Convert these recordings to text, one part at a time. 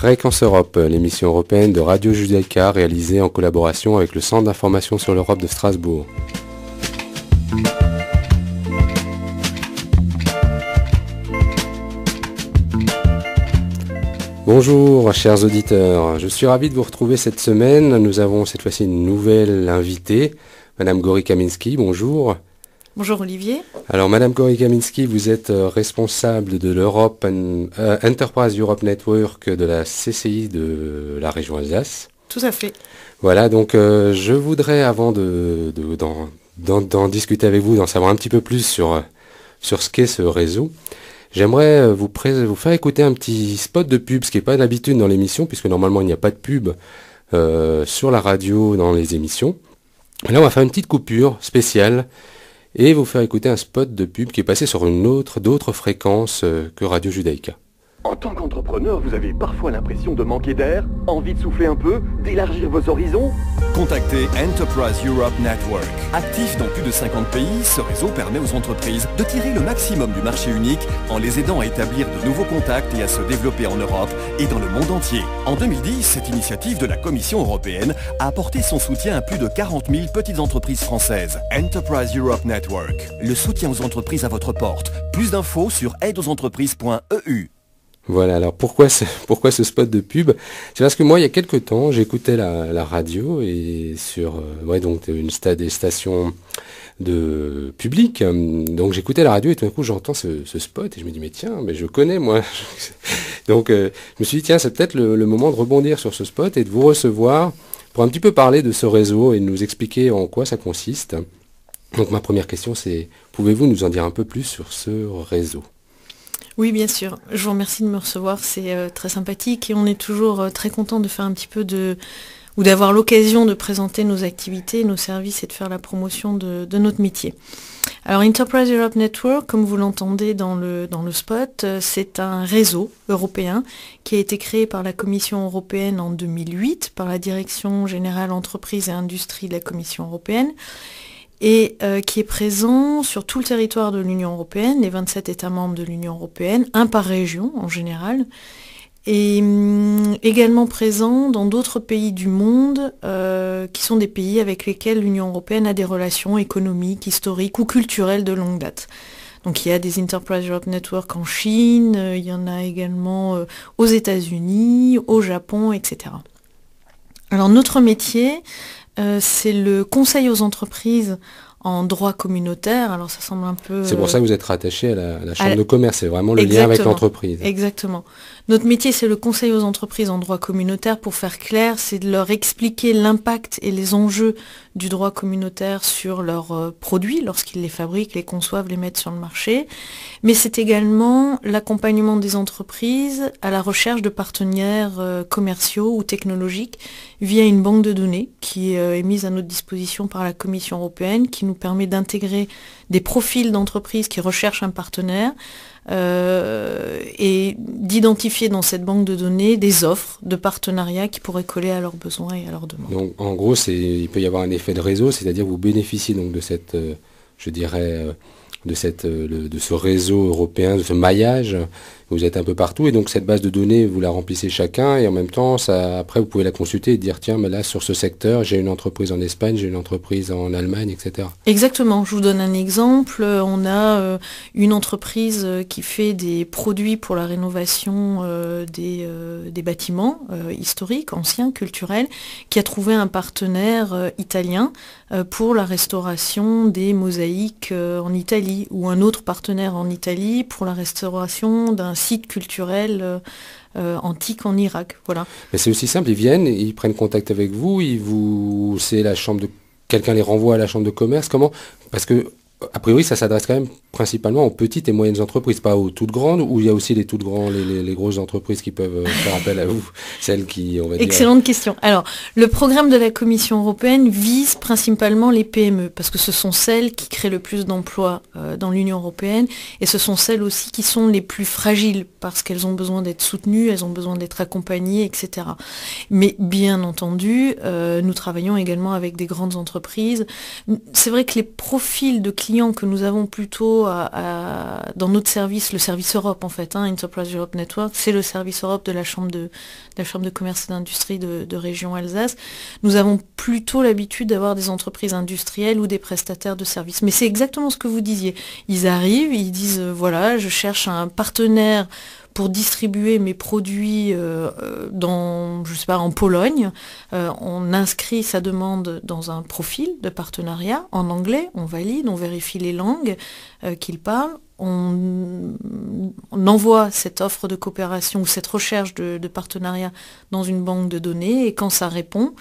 Fréquence Europe, l'émission européenne de Radio Judaïka réalisée en collaboration avec le Centre d'information sur l'Europe de Strasbourg. Bonjour chers auditeurs, je suis ravi de vous retrouver cette semaine. Nous avons cette fois-ci une nouvelle invitée, Madame Gori Kaminski, bonjour. Bonjour Olivier. Alors Madame Gori Kaminski, vous êtes responsable de l'Europe Enterprise Europe Network de la CCI de la région Alsace. Tout à fait. Voilà, donc je voudrais avant d'en discuter avec vous, d'en savoir un petit peu plus sur ce qu'est ce réseau, j'aimerais vous faire écouter un petit spot de pub, ce qui n'est pas d'habitude dans l'émission, puisque normalement il n'y a pas de pub sur la radio dans les émissions. Là on va faire une petite coupure spéciale et vous faire écouter un spot de pub qui est passé sur d'autres fréquences que Radio Judaïka. En tant qu'entrepreneur, vous avez parfois l'impression de manquer d'air, envie de souffler un peu, d'élargir vos horizons? Contactez Enterprise Europe Network. Actif dans plus de 50 pays, ce réseau permet aux entreprises de tirer le maximum du marché unique en les aidant à établir de nouveaux contacts et à se développer en Europe et dans le monde entier. En 2010, cette initiative de la Commission européenne a apporté son soutien à plus de 40 000 petites entreprises françaises. Enterprise Europe Network, le soutien aux entreprises à votre porte. Plus d'infos sur aideauxentreprises.eu. Voilà, alors pourquoi ce spot de pub? C'est parce que moi, il y a quelques temps, j'écoutais la radio et sur donc des stations de public. Donc j'écoutais la radio et tout d'un coup j'entends ce spot et je me dis mais tiens, mais je connais moi. Donc je me suis dit tiens, c'est peut-être le moment de rebondir sur ce spot et de vous recevoir pour un petit peu parler de ce réseau et de nous expliquer en quoi ça consiste. Donc ma première question c'est, pouvez-vous nous en dire un peu plus sur ce réseau ? Oui, bien sûr. Je vous remercie de me recevoir, c'est très sympathique et on est toujours très content de faire un petit peu ou d'avoir l'occasion de présenter nos activités, nos services et de faire la promotion de notre métier. Alors Enterprise Europe Network, comme vous l'entendez dans le spot, c'est un réseau européen qui a été créé par la Commission européenne en 2008, par la Direction générale entreprises et industrie de la Commission européenne, et qui est présent sur tout le territoire de l'Union européenne, les 27 États membres de l'Union européenne, un par région en général, et également présent dans d'autres pays du monde, qui sont des pays avec lesquels l'Union européenne a des relations économiques, historiques ou culturelles de longue date. Donc il y a des Enterprise Europe Network en Chine, il y en a également aux États-Unis, au Japon, etc. Alors notre métier, c'est le conseil aux entreprises en droit communautaire. Alors ça semble un peu... C'est pour ça que vous êtes rattaché à la Chambre de commerce, c'est vraiment le lien avec l'entreprise. Exactement. Notre métier, c'est le conseil aux entreprises en droit communautaire. Pour faire clair, c'est de leur expliquer l'impact et les enjeux du droit communautaire sur leurs produits, lorsqu'ils les fabriquent, les conçoivent, les mettent sur le marché. Mais c'est également l'accompagnement des entreprises à la recherche de partenaires commerciaux ou technologiques via une banque de données qui est mise à notre disposition par la Commission européenne, qui nous permet d'intégrer des profils d'entreprises qui recherchent un partenaire et d'identifier dans cette banque de données des offres de partenariat qui pourraient coller à leurs besoins et à leurs demandes. Donc en gros, il peut y avoir un effet de réseau, c'est-à-dire vous bénéficiez donc de cette, de ce réseau européen, de ce maillage. Vous êtes un peu partout et donc cette base de données, vous la remplissez chacun et en même temps, après vous pouvez la consulter et dire tiens, mais là sur ce secteur, j'ai une entreprise en Espagne, j'ai une entreprise en Allemagne, etc. Exactement, je vous donne un exemple. On a une entreprise qui fait des produits pour la rénovation des bâtiments historiques, anciens, culturels, qui a trouvé un partenaire italien pour la restauration des mosaïques en Italie, ou un autre partenaire en Italie pour la restauration d'un site culturel antique en Irak. Voilà. Mais c'est aussi simple, ils viennent, ils prennent contact avec vous, c'est la chambre de... Quelqu'un les renvoie à la chambre de commerce, comment? Parce que a priori, ça s'adresse quand même principalement aux petites et moyennes entreprises, pas aux toutes grandes, ou il y a aussi les toutes grandes, les grosses entreprises qui peuvent faire appel à vous, celles qui, on va dire... Excellente question. Alors, le programme de la Commission européenne vise principalement les PME, parce que ce sont celles qui créent le plus d'emplois dans l'Union européenne, et ce sont celles aussi qui sont les plus fragiles, parce qu'elles ont besoin d'être soutenues, elles ont besoin d'être accompagnées, etc. Mais bien entendu, nous travaillons également avec des grandes entreprises. C'est vrai que les profils de clients que nous avons plutôt plutôt dans notre service, le service Europe en fait, Enterprise Europe Network, c'est le service Europe de la Chambre de commerce et d'industrie de région Alsace. Nous avons plutôt l'habitude d'avoir des entreprises industrielles ou des prestataires de services. Mais c'est exactement ce que vous disiez. Ils arrivent, ils disent voilà, je cherche un partenaire pour distribuer mes produits en Pologne. On inscrit sa demande dans un profil de partenariat en anglais, on valide, on vérifie les langues qu'il parle, on envoie cette offre de coopération ou cette recherche de partenariat dans une banque de données et quand ça répond,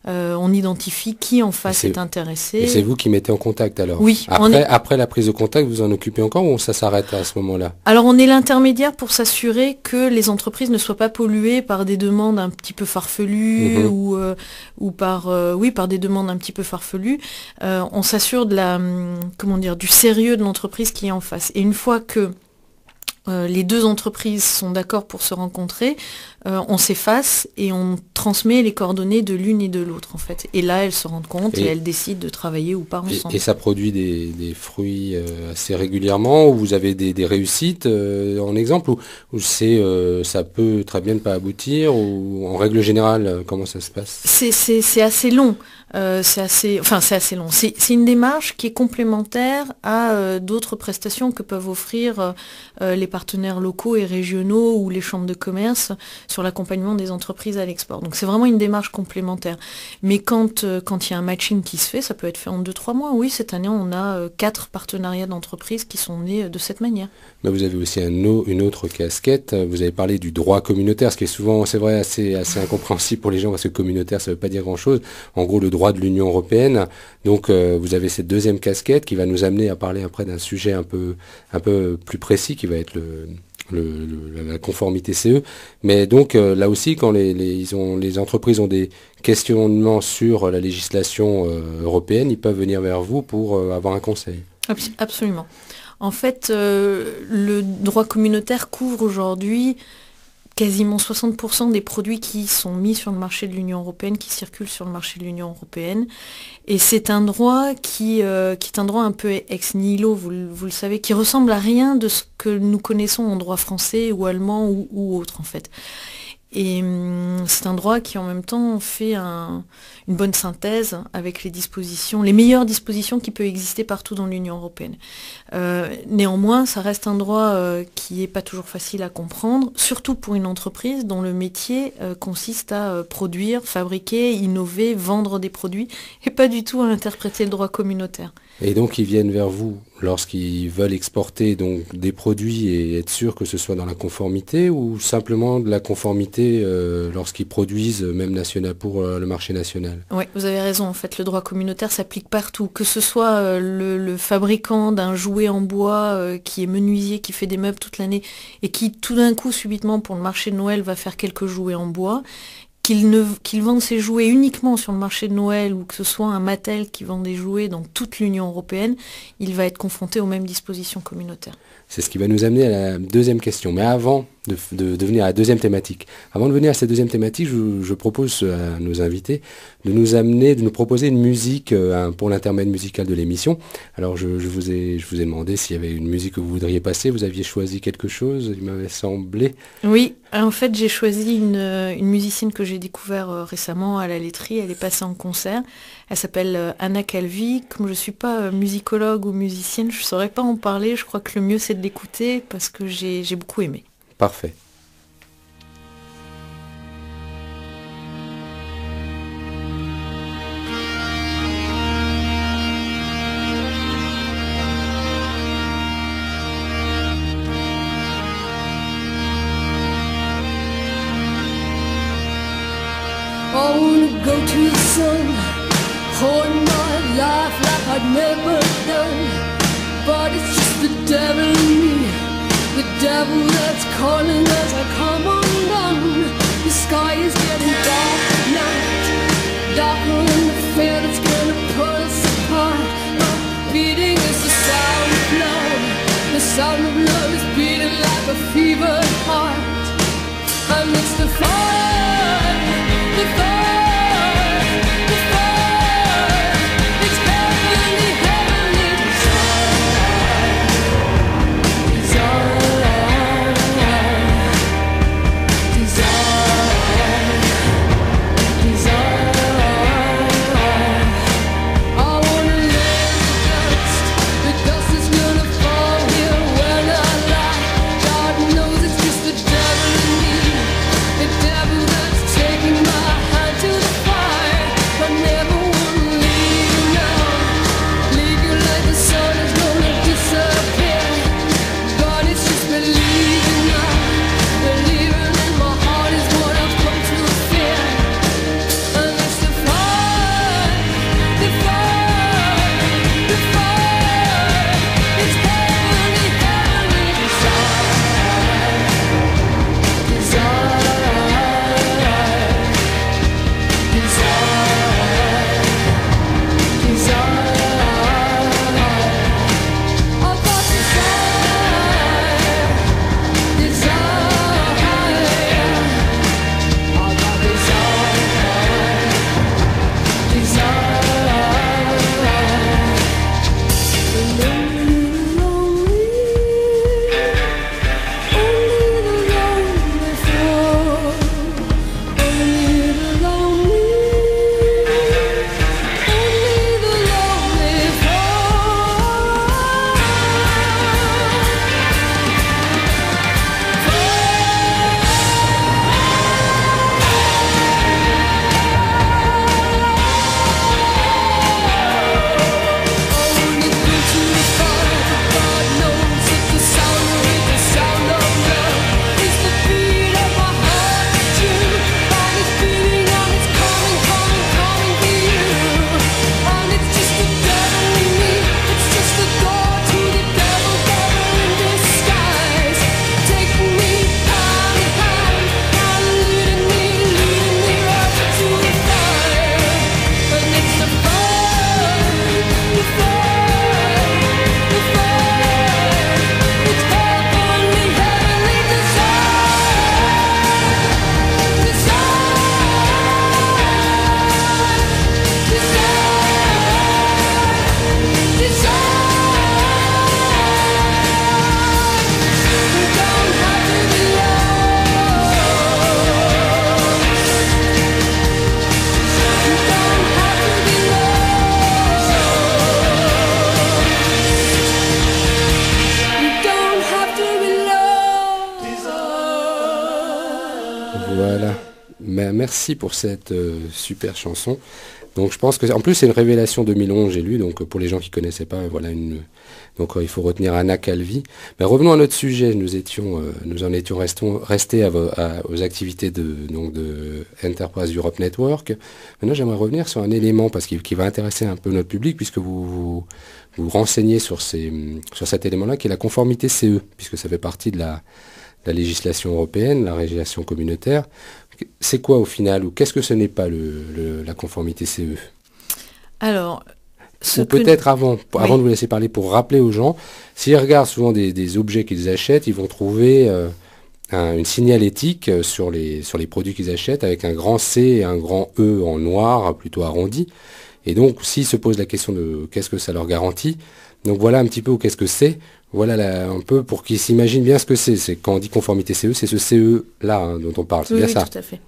on identifie qui en face est intéressé. Et c'est vous qui mettez en contact alors? Oui. Après la prise de contact, vous en occupez encore ou ça s'arrête à ce moment-là? Alors on est l'intermédiaire pour s'assurer que les entreprises ne soient pas polluées par des demandes un petit peu farfelues ou par des demandes un petit peu farfelues. On s'assure du sérieux de l'entreprise qui est en face. Et une fois que les deux entreprises sont d'accord pour se rencontrer, on s'efface et on transmet les coordonnées de l'une et de l'autre en fait. Et là, elles se rendent compte et elles décident de travailler ou pas ensemble. Et ça produit des fruits assez régulièrement, ou vous avez des réussites en exemple, ou ça peut très bien ne pas aboutir, ou en règle générale, comment ça se passe? C'est assez long. C'est assez long. C'est une démarche qui est complémentaire à d'autres prestations que peuvent offrir les partenaires locaux et régionaux ou les chambres de commerce sur l'accompagnement des entreprises à l'export. Donc c'est vraiment une démarche complémentaire. Mais quand il y a un matching qui se fait, ça peut être fait en 2-3 mois. Oui, cette année, on a 4 partenariats d'entreprises qui sont nés de cette manière. Mais vous avez aussi une autre casquette. Vous avez parlé du droit communautaire, ce qui est souvent, c'est vrai, assez incompréhensible pour les gens, parce que communautaire, ça ne veut pas dire grand-chose. En gros, le droit de l'Union européenne. Donc vous avez cette deuxième casquette qui va nous amener à parler après d'un sujet un peu plus précis qui va être la conformité CE. Mais donc là aussi, quand les entreprises ont des questionnements sur la législation européenne, ils peuvent venir vers vous pour avoir un conseil. Absolument. En fait, le droit communautaire couvre aujourd'hui quasiment 60% des produits qui sont mis sur le marché de l'Union européenne, qui circulent sur le marché de l'Union européenne. Et c'est un droit qui est un droit un peu ex nihilo, vous le savez, qui ressemble à rien de ce que nous connaissons en droit français ou allemand ou autre en fait. Et c'est un droit qui en même temps fait une bonne synthèse avec les meilleures dispositions qui peuvent exister partout dans l'Union européenne. Néanmoins, ça reste un droit qui n'est pas toujours facile à comprendre, surtout pour une entreprise dont le métier consiste à produire, fabriquer, innover, vendre des produits, et pas du tout à interpréter le droit communautaire. Et donc ils viennent vers vous lorsqu'ils veulent exporter donc des produits et être sûr que ce soit dans la conformité, ou simplement de la conformité lorsqu'ils produisent même national pour le marché national? Oui, vous avez raison. En fait, le droit communautaire s'applique partout. Que ce soit le fabricant d'un jouet en bois qui est menuisier, qui fait des meubles toute l'année et qui tout d'un coup, subitement, pour le marché de Noël, va faire quelques jouets en bois, qu'il vende ses jouets uniquement sur le marché de Noël, ou que ce soit un Mattel qui vend des jouets dans toute l'Union européenne, il va être confronté aux mêmes dispositions communautaires. C'est ce qui va nous amener à la deuxième question. Mais avant de venir à la deuxième thématique, avant de venir à cette deuxième thématique, je propose à nos invités de nous proposer une musique pour l'intermède musical de l'émission. Alors je vous ai demandé s'il y avait une musique que vous voudriez passer. Vous aviez choisi quelque chose, il m'avait semblé. Oui, en fait j'ai choisi une musicienne que j'ai découvert récemment à la laiterie. Elle est passée en concert. Elle s'appelle Anna Calvi. Comme je ne suis pas musicologue ou musicienne, je ne saurais pas en parler. Je crois que le mieux c'est de l'écouter parce que j'ai beaucoup aimé. Parfait. I wanna go to the sun, hold my life like I'd never done. But it's just the devil in me, the devil that's calling as I come undone. The sky is getting dark at night, darker than the fear that's gonna pull us apart. My beating is the sound of love, the sound of love is beating like a fevered heart. And it's the fire, the fire. It's heavenly, heavenly desire. Voilà. Merci pour cette super chanson. Donc je pense que en plus c'est une révélation 2011, j'ai lu, donc pour les gens qui connaissaient pas, voilà donc il faut retenir Anna Calvi. Mais revenons à notre sujet, nous en étions restés aux activités de Enterprise Europe Network. Maintenant j'aimerais revenir sur un élément qui va intéresser un peu notre public, puisque vous renseignez sur cet élément-là, qui est la conformité CE, puisque ça fait partie de la législation européenne, la législation communautaire. C'est quoi au final, ou qu'est-ce que ce n'est pas la conformité CE? Alors, ou peut-être avant de vous laisser parler, pour rappeler aux gens, s'ils regardent souvent des objets qu'ils achètent, ils vont trouver une signalétique sur les produits qu'ils achètent avec un grand C et un grand E en noir, plutôt arrondi. Et donc, s'ils se posent la question de qu'est-ce que ça leur garantit, donc voilà un petit peu qu'est-ce que c'est. Voilà un peu pour qu'ils s'imaginent bien ce que c'est. C'est quand on dit conformité CE, c'est ce CE-là dont on parle. C'est bien ça. Oui, tout à fait.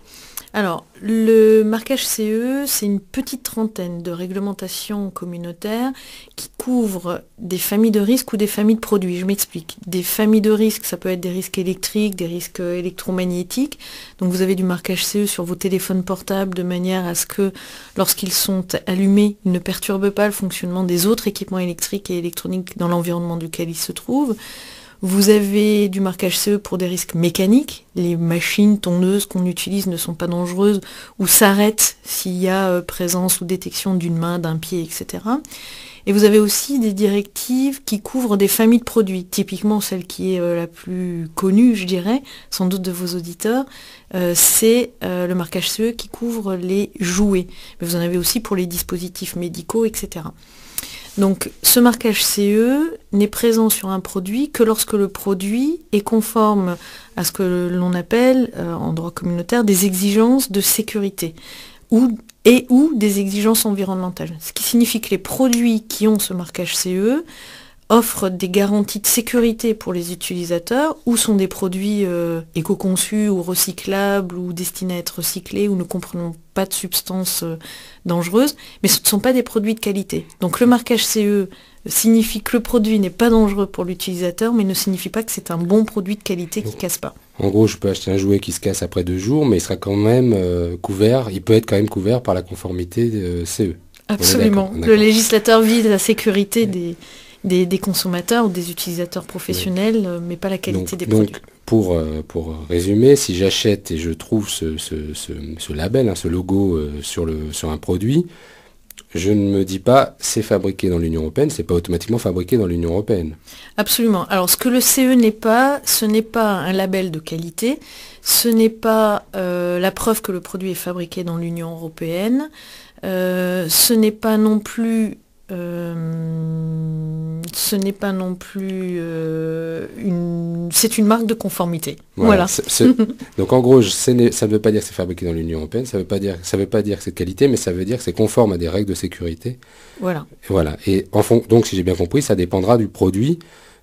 Alors, le marquage CE, c'est une petite trentaine de réglementations communautaires qui couvrent des familles de risques ou des familles de produits. Je m'explique. Des familles de risques, ça peut être des risques électriques, des risques électromagnétiques. Donc vous avez du marquage CE sur vos téléphones portables de manière à ce que, lorsqu'ils sont allumés, ils ne perturbent pas le fonctionnement des autres équipements électriques et électroniques dans l'environnement duquel ils se trouvent. Vous avez du marquage CE pour des risques mécaniques. Les machines tonneuses qu'on utilise ne sont pas dangereuses ou s'arrêtent s'il y a présence ou détection d'une main, d'un pied, etc. Et vous avez aussi des directives qui couvrent des familles de produits. Typiquement, celle qui est la plus connue, je dirais, sans doute de vos auditeurs, c'est le marquage CE qui couvre les jouets. Mais vous en avez aussi pour les dispositifs médicaux, etc. Donc ce marquage CE n'est présent sur un produit que lorsque le produit est conforme à ce que l'on appelle, en droit communautaire, des exigences de sécurité ou des exigences environnementales. Ce qui signifie que les produits qui ont ce marquage CE offrent des garanties de sécurité pour les utilisateurs, ou sont des produits éco-conçus ou recyclables ou destinés à être recyclés ou ne comprenant pas de substances dangereuses, mais ce ne sont pas des produits de qualité. Donc le marquage CE signifie que le produit n'est pas dangereux pour l'utilisateur, mais ne signifie pas que c'est un bon produit de qualité qui ne casse pas. En gros, je peux acheter un jouet qui se casse après 2 jours, mais il sera quand même il peut être quand même couvert par la conformité CE. Absolument. Le législateur vise la sécurité des consommateurs ou des utilisateurs professionnels, mais pas la qualité des produits. Donc, pour résumer, si j'achète et je trouve ce label, ce logo sur un produit, je ne me dis pas c'est fabriqué dans l'Union européenne, c'est pas automatiquement fabriqué dans l'Union européenne. Absolument. Alors ce que le CE n'est pas, ce n'est pas un label de qualité, ce n'est pas la preuve que le produit est fabriqué dans l'Union européenne, ce n'est pas non plus c'est une marque de conformité. Voilà. Donc en gros, ça ne veut pas dire que c'est fabriqué dans l'Union européenne, ça veut pas dire que c'est de qualité, mais ça veut dire que c'est conforme à des règles de sécurité. Voilà. Et donc si j'ai bien compris, ça dépendra du produit.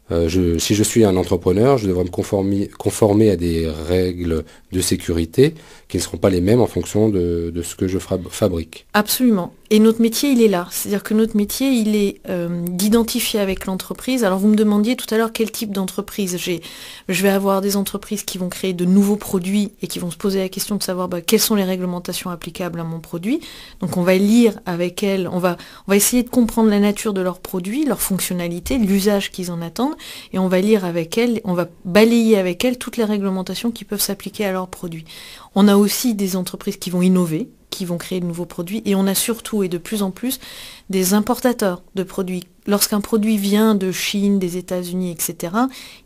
Si je suis un entrepreneur, je devrais me conformer à des règles de sécurité qui ne seront pas les mêmes en fonction de ce que je fabrique. Absolument. Et notre métier, il est là. C'est-à-dire que notre métier, il est d'identifier avec l'entreprise. Alors vous me demandiez tout à l'heure quel type d'entreprise. Je vais avoir des entreprises qui vont créer de nouveaux produits et qui vont se poser la question de savoir quelles sont les réglementations applicables à mon produit. Donc on va lire avec elles, on va essayer de comprendre la nature de leurs produits, leur fonctionnalité, l'usage qu'ils en attendent, et on va lire avec elles, on va balayer avec elles toutes les réglementations qui peuvent s'appliquer à leurs produits. On a aussi des entreprises qui vont innover, qui vont créer de nouveaux produits, et on a surtout et de plus en plus des importateurs de produits. Lorsqu'un produit vient de Chine, des États-Unis, etc.,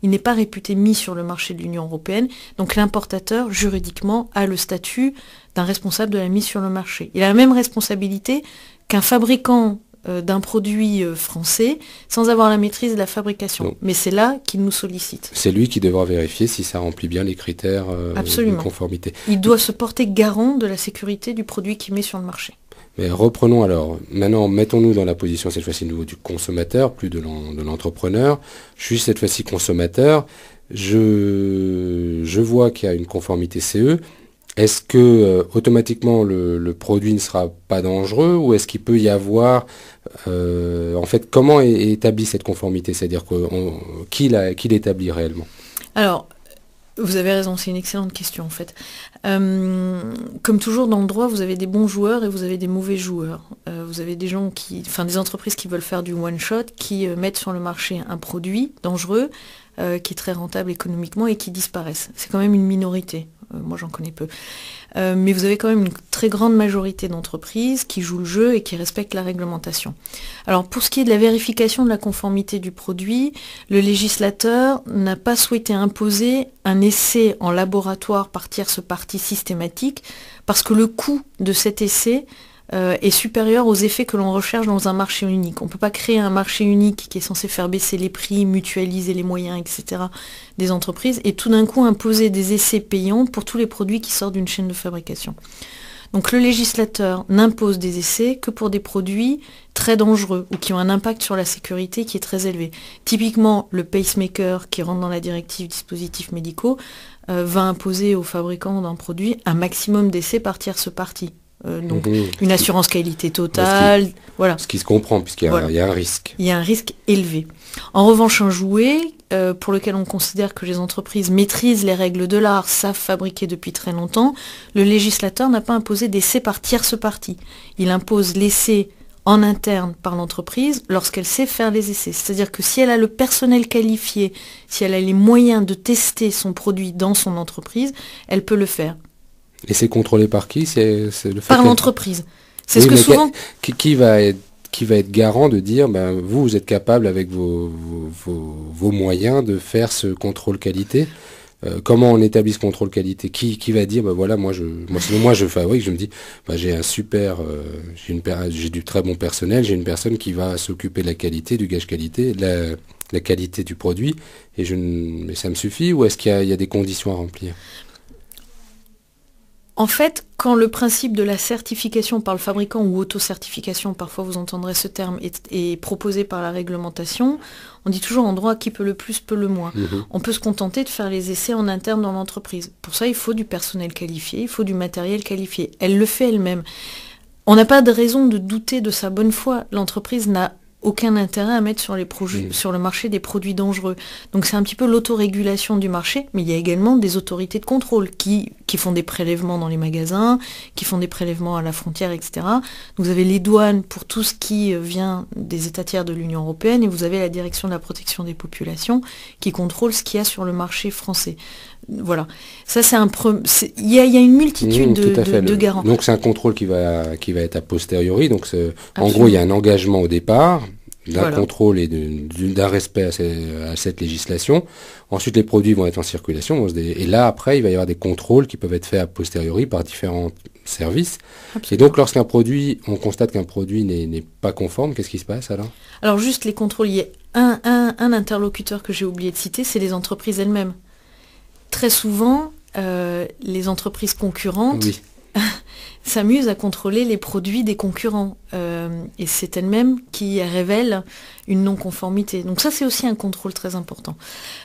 il n'est pas réputé mis sur le marché de l'Union européenne, donc l'importateur, juridiquement, a le statut d'un responsable de la mise sur le marché. Il a la même responsabilité qu'un fabricant d'un produit français sans avoir la maîtrise de la fabrication. Donc, mais c'est là qu'il nous sollicite. C'est lui qui devra vérifier si ça remplit bien les critères de conformité. Il doit se porter garant de la sécurité du produit qu'il met sur le marché. Mais reprenons alors, maintenant mettons-nous dans la position cette fois-ci nouveau du consommateur, plus de l'entrepreneur. Je suis cette fois-ci consommateur, je vois qu'il y a une conformité CE. Est-ce que automatiquement le produit ne sera pas dangereux, ou est-ce qu'il peut y avoir en fait, comment est établie cette conformité, c'est-à-dire qui l'établit réellement? Alors Vous avez raison, c'est une excellente question en fait. Comme toujours dans le droit, vous avez des bons joueurs et vous avez des mauvais joueurs. Vous avez des entreprises qui veulent faire du one-shot, qui mettent sur le marché un produit dangereux, qui est très rentable économiquement et qui disparaissent. C'est quand même une minorité. Moi j'en connais peu. Mais vous avez quand même une très grande majorité d'entreprises qui jouent le jeu et qui respectent la réglementation. Alors pour ce qui est de la vérification de la conformité du produit, le législateur n'a pas souhaité imposer un essai en laboratoire par tierce partie systématique parce que le coût de cet essai est supérieur aux effets que l'on recherche dans un marché unique. On ne peut pas créer un marché unique qui est censé faire baisser les prix, mutualiser les moyens, etc. des entreprises et tout d'un coup imposer des essais payants pour tous les produits qui sortent d'une chaîne de fabrication. Donc le législateur n'impose des essais que pour des produits très dangereux ou qui ont un impact sur la sécurité qui est très élevé. Typiquement, le pacemaker qui rentre dans la directive dispositifs médicaux va imposer aux fabricants d'un produit un maximum d'essais par tierce partie. Donc une assurance qualité totale, voilà. Ce qui se comprend, puisqu'il y a un risque. Il y a un risque élevé. En revanche, un jouet, pour lequel on considère que les entreprises maîtrisent les règles de l'art, savent fabriquer depuis très longtemps, le législateur n'a pas imposé d'essai par tierce partie. Il impose l'essai en interne par l'entreprise lorsqu'elle sait faire les essais. C'est-à-dire que si elle a le personnel qualifié, si elle a les moyens de tester son produit dans son entreprise, elle peut le faire. Et c'est contrôlé par qui? C'est le fait par l'entreprise. C'est ce que souvent... Qui va être garant de dire, vous êtes capable avec vos moyens de faire ce contrôle qualité? Comment on établit ce contrôle qualité? Qui va dire, moi je fabrique, je me dis, j'ai du très bon personnel, j'ai une personne qui va s'occuper de la qualité, du gage qualité, la qualité du produit, mais ça me suffit, ou est-ce qu'il y a des conditions à remplir? En fait, quand le principe de la certification par le fabricant ou auto-certification, parfois vous entendrez ce terme, est proposé par la réglementation, on dit toujours en droit qui peut le plus, peut le moins. On peut se contenter de faire les essais en interne dans l'entreprise. Pour ça, il faut du personnel qualifié, il faut du matériel qualifié. Elle le fait elle-même. On n'a pas de raison de douter de sa bonne foi. L'entreprise n'a aucun intérêt à mettre sur le marché des produits dangereux. Donc c'est un petit peu l'autorégulation du marché, mais il y a également des autorités de contrôle qui font des prélèvements dans les magasins, qui font des prélèvements à la frontière, etc. Vous avez les douanes pour tout ce qui vient des États tiers de l'Union européenne et vous avez la direction de la protection des populations qui contrôle ce qu'il y a sur le marché français. Voilà. Ça, il y a une multitude de garanties. Donc c'est un contrôle qui va être a posteriori. Donc en gros, il y a un engagement au départ d'un contrôle et d'un respect à cette législation. Ensuite, les produits vont être en circulation. Et là, après, il va y avoir des contrôles qui peuvent être faits a posteriori par différents services. Absolument. Et donc, lorsqu'un produit, on constate qu'un produit n'est pas conforme, qu'est-ce qui se passe alors? Alors, juste les contrôles, il y a un interlocuteur que j'ai oublié de citer, c'est les entreprises elles-mêmes. Très souvent, les entreprises concurrentes s'amusent à contrôler les produits des concurrents. Et c'est elles-mêmes qui révèlent une non-conformité. Donc ça, c'est aussi un contrôle très important.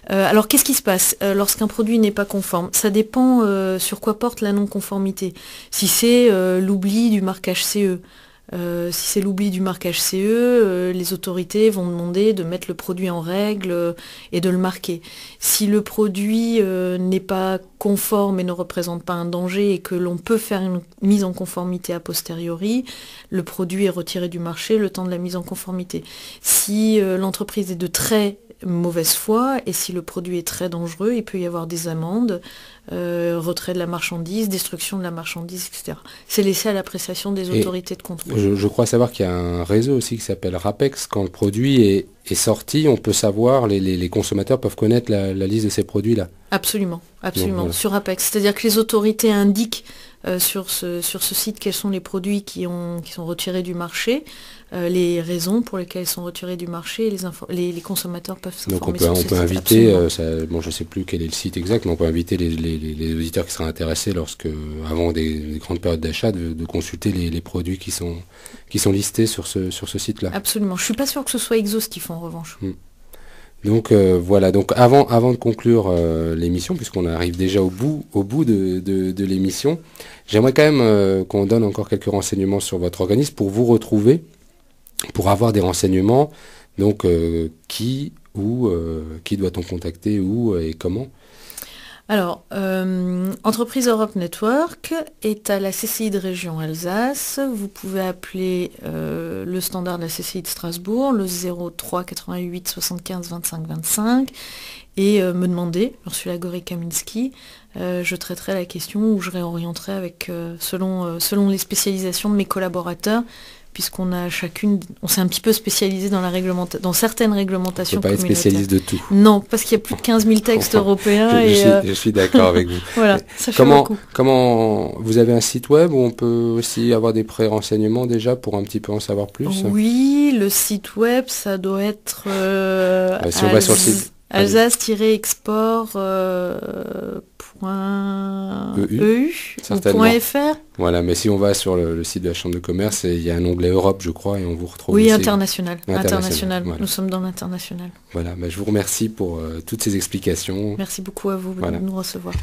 Alors, qu'est-ce qui se passe lorsqu'un produit n'est pas conforme? Ça dépend sur quoi porte la non-conformité. Si c'est l'oubli du marquage CE, si c'est l'oubli du marquage CE, les autorités vont demander de mettre le produit en règle et de le marquer. Si le produit n'est pas conforme et ne représente pas un danger et que l'on peut faire une mise en conformité a posteriori, le produit est retiré du marché le temps de la mise en conformité. Si l'entreprise est de très mauvaise foi et si le produit est très dangereux, il peut y avoir des amendes, retrait de la marchandise, destruction de la marchandise, etc. C'est laissé à l'appréciation des autorités de contrôle. Je crois savoir qu'il y a un réseau aussi qui s'appelle RAPEX. Quand le produit est sorti, on peut savoir, les consommateurs peuvent connaître la liste de ces produits-là. Absolument, absolument. Donc, voilà. Sur RAPEX. C'est-à-dire que les autorités indiquent sur ce site quels sont les produits qui sont retirés du marché, les raisons pour lesquelles ils sont retirés du marché, et les consommateurs peuvent s'informer. Donc on peut inviter, je ne sais plus quel est le site exact, mais on peut inviter les auditeurs qui seraient intéressés avant des grandes périodes d'achat de consulter les produits qui sont listés sur ce site-là. Absolument. Je ne suis pas sûre que ce soit exhaustif en revanche. Donc voilà, donc avant de conclure l'émission, puisqu'on arrive déjà au bout de l'émission, j'aimerais quand même qu'on donne encore quelques renseignements sur votre organisme pour vous retrouver, pour avoir des renseignements, donc qui doit-on contacter, où et comment? Alors, Entreprise Europe Network est à la CCI de région Alsace. Vous pouvez appeler le standard de la CCI de Strasbourg, le 03 88 75 25 25, et me demander, Ursula Gori-Kaminski, je traiterai la question ou je réorienterai avec selon les spécialisations de mes collaborateurs, puisqu'on a on s'est un petit peu spécialisé dans certaines réglementations communautaires. On ne peut pas être spécialiste de tout. Non, parce qu'il y a plus de 15 000 textes européens. Je suis d'accord avec vous. Voilà, ça fait beaucoup. Comment vous avez un site web où on peut aussi avoir des pré-renseignements déjà pour un petit peu en savoir plus? Oui, le site web, ça doit être si on va sur le site alsace-export.eu.fr. Voilà, mais si on va sur le site de la Chambre de commerce, il y a un onglet Europe, je crois, et on vous retrouve. Oui, aussi. international. Voilà. Nous sommes dans l'international. Voilà, je vous remercie pour toutes ces explications. Merci beaucoup à vous de nous recevoir.